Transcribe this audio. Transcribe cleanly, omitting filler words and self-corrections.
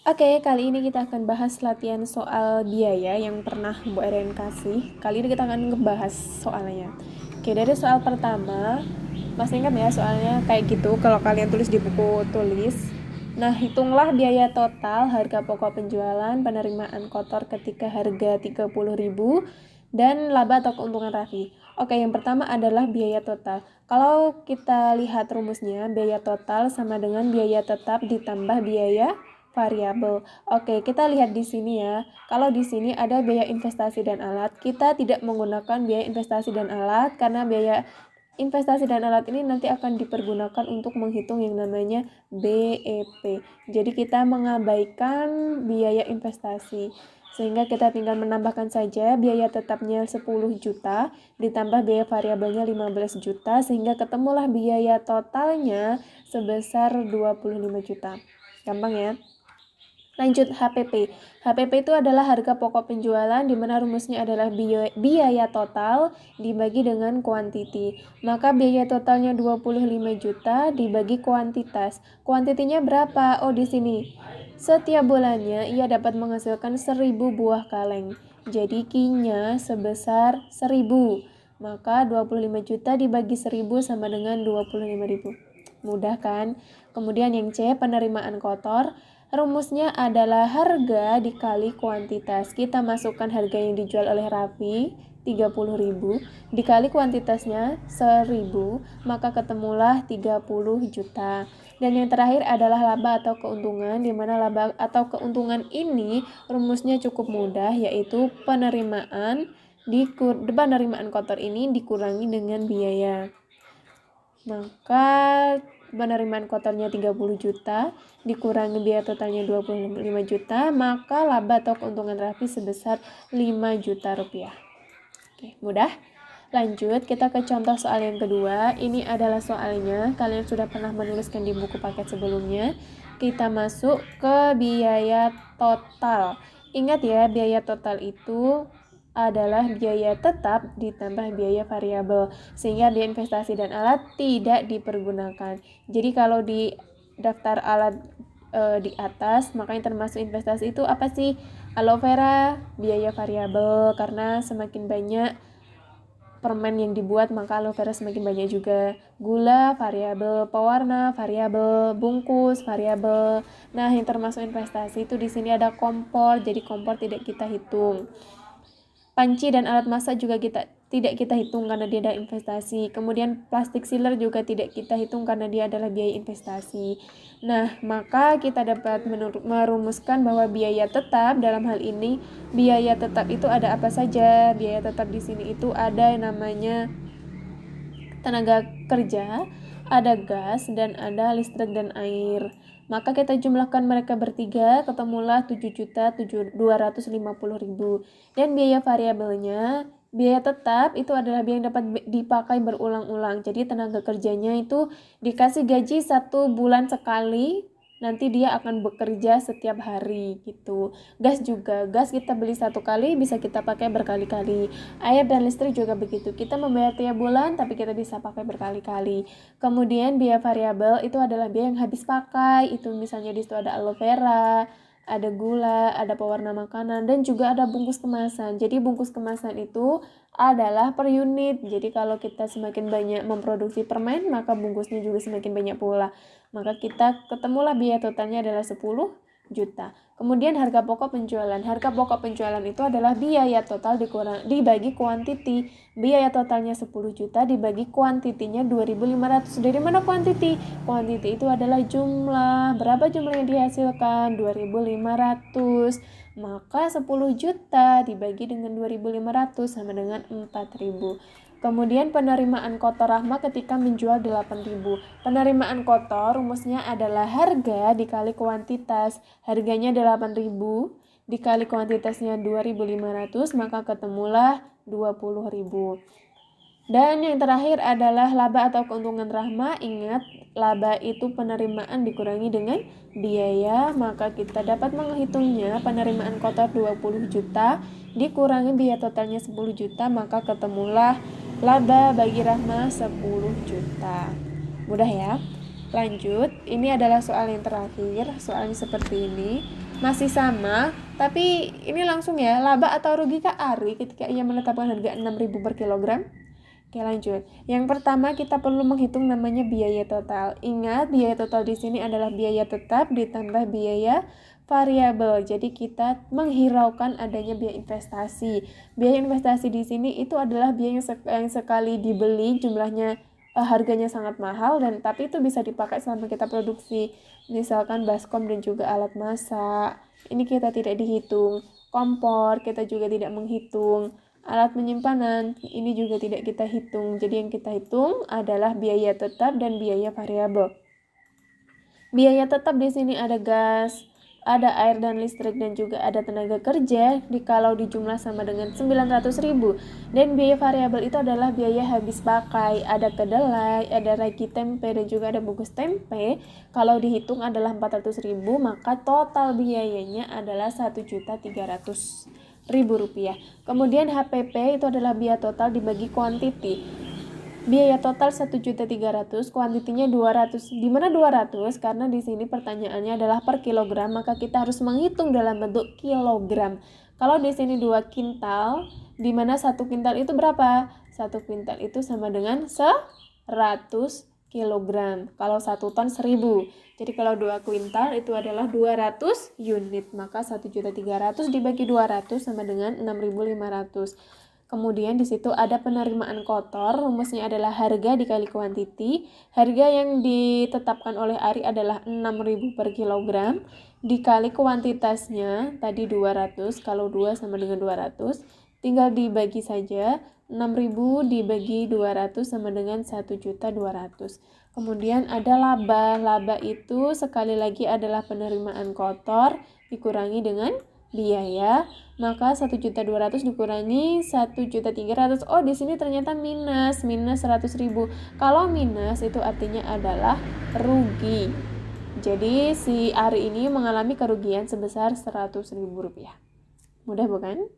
Oke, kali ini kita akan bahas latihan soal biaya yang pernah Bu Erin kasih. Kali ini kita akan ngebahas soalnya. Oke, dari soal pertama, masih ingat ya soalnya kayak gitu kalau kalian tulis di buku tulis. Nah, hitunglah biaya total harga pokok penjualan penerimaan kotor ketika harga 30.000 dan laba atau keuntungan Raffi. Oke, yang pertama adalah biaya total. Kalau kita lihat rumusnya, biaya total sama dengan biaya tetap ditambah biaya variabel. Oke, kita lihat di sini ya. Kalau di sini ada biaya investasi dan alat, kita tidak menggunakan biaya investasi dan alat karena biaya investasi dan alat ini nanti akan dipergunakan untuk menghitung yang namanya BEP. Jadi kita mengabaikan biaya investasi. Sehingga kita tinggal menambahkan saja biaya tetapnya 10 juta ditambah biaya variabelnya 15 juta sehingga ketemulah biaya totalnya sebesar 25 juta. Gampang ya? Lanjut HPP. HPP itu adalah harga pokok penjualan di mana rumusnya adalah biaya total dibagi dengan kuantiti. Maka biaya totalnya 25 juta dibagi kuantitas. Kuantitinya berapa? Oh, di sini. Setiap bulannya ia dapat menghasilkan 1000 buah kaleng. Jadi Q-nya sebesar 1000. Maka 25 juta dibagi 1000 sama dengan 25.000. Mudah kan? Kemudian yang C, penerimaan kotor. Rumusnya adalah harga dikali kuantitas. Kita masukkan harga yang dijual oleh Raffi 30.000 dikali kuantitasnya 1000, maka ketemulah 30 juta. Dan yang terakhir adalah laba atau keuntungan, di mana laba atau keuntungan ini rumusnya cukup mudah, yaitu penerimaan kotor ini dikurangi dengan biaya. Maka penerimaan kotornya 30 juta dikurangi biaya totalnya 25 juta, maka laba atau keuntungan Raffi sebesar 5 juta rupiah. Oke, mudah. Lanjut, kita ke contoh soal yang kedua. Ini adalah soalnya, kalian sudah pernah menuliskan di buku paket sebelumnya. Kita masuk ke biaya total. Ingat ya, biaya total itu adalah biaya tetap ditambah biaya variabel, sehingga biaya investasi dan alat tidak dipergunakan. Jadi kalau di daftar alat di atas, makanya termasuk investasi itu apa sih? Aloe vera, biaya variabel, karena semakin banyak permen yang dibuat maka aloe vera semakin banyak juga. Gula variabel, pewarna variabel, bungkus variabel. Nah, yang termasuk investasi itu di sini ada kompor, jadi kompor tidak kita hitung. Panci dan alat masak juga tidak kita hitung karena dia ada investasi. Kemudian plastik sealer juga tidak kita hitung karena dia adalah biaya investasi. Nah, maka kita dapat merumuskan bahwa biaya tetap dalam hal ini, biaya tetap itu ada apa saja? Biaya tetap di sini itu ada yang namanya tenaga kerja, ada gas, dan ada listrik dan air. Maka kita jumlahkan mereka bertiga, ketemulah 7.250.000. Dan biaya variabelnya, biaya tetap itu adalah biaya yang dapat dipakai berulang-ulang. Jadi tenaga kerjanya itu dikasih gaji 1 bulan sekali, nanti dia akan bekerja setiap hari gitu. Gas juga, gas kita beli 1 kali bisa kita pakai berkali-kali. Air dan listrik juga begitu, kita membayar tiap bulan tapi kita bisa pakai berkali-kali. Kemudian biaya variabel itu adalah biaya yang habis pakai, itu misalnya di situ ada aloe vera, ada gula, ada pewarna makanan, dan juga ada bungkus kemasan. Jadi bungkus kemasan itu adalah per unit. Jadi kalau kita semakin banyak memproduksi permen, maka bungkusnya juga semakin banyak pula. Maka kita ketemulah biaya totalnya adalah 10 juta. Kemudian harga pokok penjualan. Harga pokok penjualan itu adalah biaya total dibagi kuantiti. Biaya totalnya 10 juta dibagi kuantitinya 2.500. Dari mana kuantiti? Kuantiti itu adalah jumlah. Berapa jumlah yang dihasilkan? 2.500. Maka 10 juta dibagi dengan 2.500 sama dengan 4.000. Kemudian penerimaan kotor Rahma ketika menjual 8.000. Penerimaan kotor rumusnya adalah harga dikali kuantitas. Harganya 8.000 dikali kuantitasnya 2.500, maka ketemulah 20.000. Dan yang terakhir adalah laba atau keuntungan Rahma. Ingat, laba itu penerimaan dikurangi dengan biaya, maka kita dapat menghitungnya penerimaan kotor 20 juta dikurangi biaya totalnya 10 juta, maka ketemulah laba bagi Rahma 10 juta. Mudah ya? Lanjut, ini adalah soal yang terakhir. Soalnya seperti ini. masih sama, tapi ini langsung ya, laba atau rugi Kak Ari ketika ia menetapkan harga 6.000 per kilogram? Oke, lanjut. Yang pertama kita perlu menghitung namanya biaya total. Ingat, biaya total di sini adalah biaya tetap ditambah biaya variabel. Jadi kita menghiraukan adanya biaya investasi. Biaya investasi di sini itu adalah biaya yang sekali dibeli jumlahnya harganya sangat mahal, dan tapi itu bisa dipakai selama kita produksi. Misalkan baskom dan juga alat masak. Ini kita tidak dihitung. Kompor kita juga tidak menghitung. Alat penyimpanan ini juga tidak kita hitung. Jadi yang kita hitung adalah biaya tetap dan biaya variabel. Biaya tetap di sini ada gas, ada air dan listrik, dan juga ada tenaga kerja kalau dijumlah sama dengan 900.000. Dan biaya variabel itu adalah biaya habis pakai, ada kedelai, ada ragi tempe, dan juga ada bungkus tempe. Kalau dihitung adalah 400.000, maka total biayanya adalah 1.300.000 rupiah. Kemudian HPP itu adalah biaya total dibagi kuantiti. Biaya total 1.300.000, kuantitinya 200. Di mana 200? Karena di sini pertanyaannya adalah per kilogram, maka kita harus menghitung dalam bentuk kilogram. Kalau di sini 2 kintal, di mana 1 kintal itu berapa? 1 kintal itu sama dengan 100 kilogram. Kalau 1 ton 1000. Jadi kalau 2 kuintal itu adalah 200 unit, maka 1.300.000 dibagi 200 sama dengan 6.500. Kemudian di situ ada penerimaan kotor, rumusnya adalah harga dikali kuantiti. Harga yang ditetapkan oleh Ari adalah 6.000 per kilogram, dikali kuantitasnya tadi 200, kalau 2 sama dengan 200, tinggal dibagi saja, 6.000 dibagi 200 sama dengan 1.200.000. Kemudian ada laba, laba itu sekali lagi adalah penerimaan kotor dikurangi dengan biaya, maka 1.200.000 dikurangi 1.300.000. Oh, di sini ternyata minus 100.000. Kalau minus itu artinya adalah rugi. Jadi si Ari ini mengalami kerugian sebesar 100.000 rupiah. Mudah bukan?